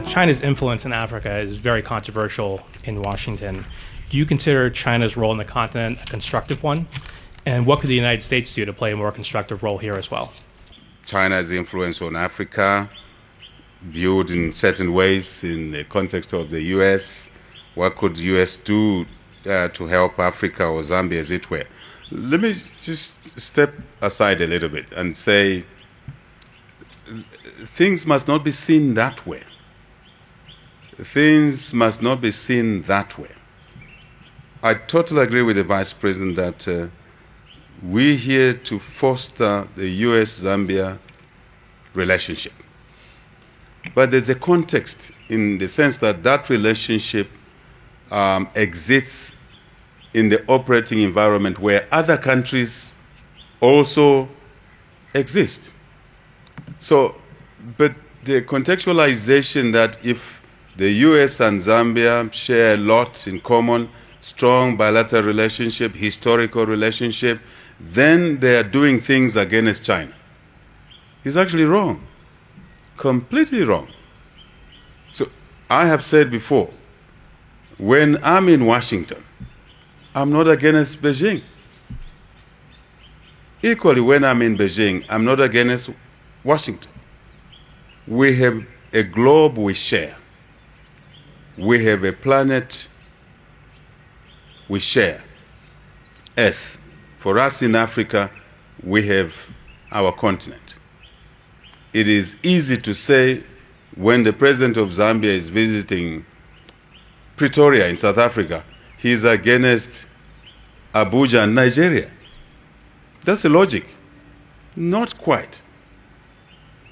China's influence in Africa is very controversial in Washington. Do you consider China's role in the continent a constructive one? And what could the United States do to play a more constructive role here as well? China's influence on Africa, viewed in certain ways in the context of the U.S. What could the U.S. do to help Africa or Zambia, as it were? Let me just step aside a little bit and say things must not be seen that way. Things must not be seen that way. I totally agree with the Vice President that we're here to foster the U.S.-Zambia relationship. But there's a context in the sense that that relationship exists in the operating environment where other countries also exist. So, but the contextualization that if the U.S. and Zambia share a lot in common, strong bilateral relationship, historical relationship, then they are doing things against China. It's actually wrong, completely wrong. So I have said before, when I'm in Washington, I'm not against Beijing. Equally, when I'm in Beijing, I'm not against Washington. We have a globe we share. We have a planet we share, Earth. For us in Africa, we have our continent. It is easy to say when the president of Zambia is visiting Pretoria in South Africa, he's against Abuja and Nigeria. That's the logic. Not quite.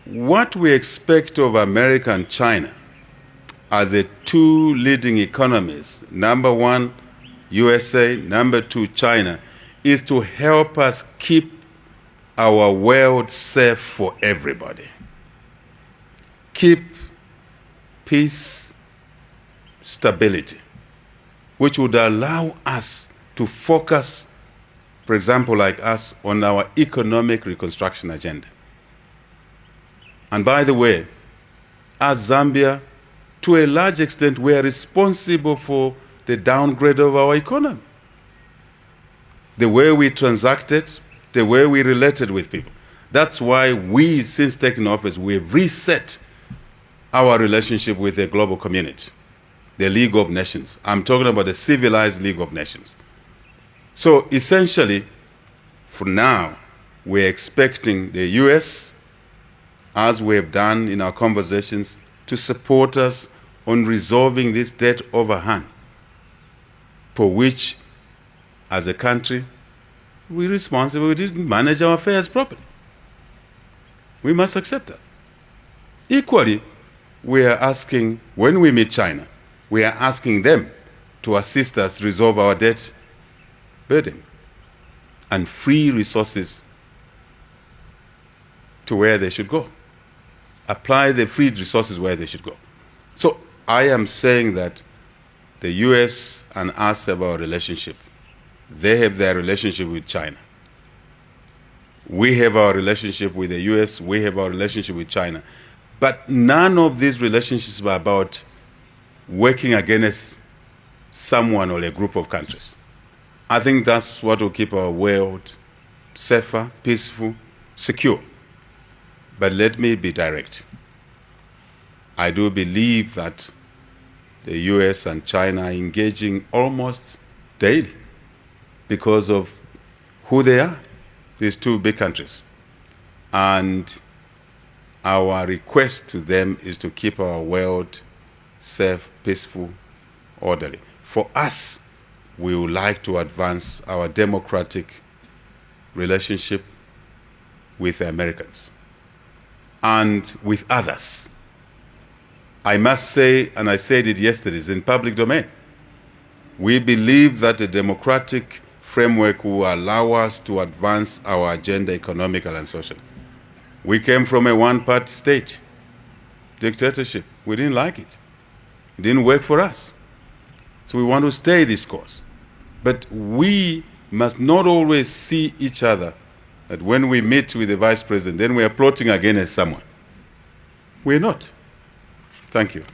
What we expect of America and China as the two leading economies, number one, USA, number two, China, is to help us keep our world safe for everybody. Keep peace, stability, which would allow us to focus, for example, like us, on our economic reconstruction agenda. And by the way, as Zambia, to a large extent, we are responsible for the downgrade of our economy. The way we transacted, the way we related with people. That's why we, since taking office, we've reset our relationship with the global community, the League of Nations. I'm talking about the civilized League of Nations. So essentially, for now, we're expecting the US, as we have done in our conversations, to support us on resolving this debt overhang, for which, as a country, we're responsible. We didn't manage our affairs properly. We must accept that. Equally, we are asking, when we meet China, we are asking them to assist us resolve our debt burden and free resources to where they should go. Apply the free resources where they should go. So I am saying that the US and us have our relationship. They have their relationship with China. We have our relationship with the US. We have our relationship with China. But none of these relationships are about working against someone or a group of countries. I think that's what will keep our world safer, peaceful, secure. But let me be direct. I do believe that the US and China are engaging almost daily because of who they are, these two big countries. And our request to them is to keep our world safe, peaceful, orderly. For us, we would like to advance our democratic relationship with the Americans and with others. I must say, and I said it yesterday, it's in public domain, we believe that a democratic framework will allow us to advance our agenda, economical and social. We came from a one-party state, dictatorship. We didn't like it. It didn't work for us. So we want to stay this course. But we must not always see each other that when we meet with the Vice President, then we are plotting against someone. We're not. Thank you.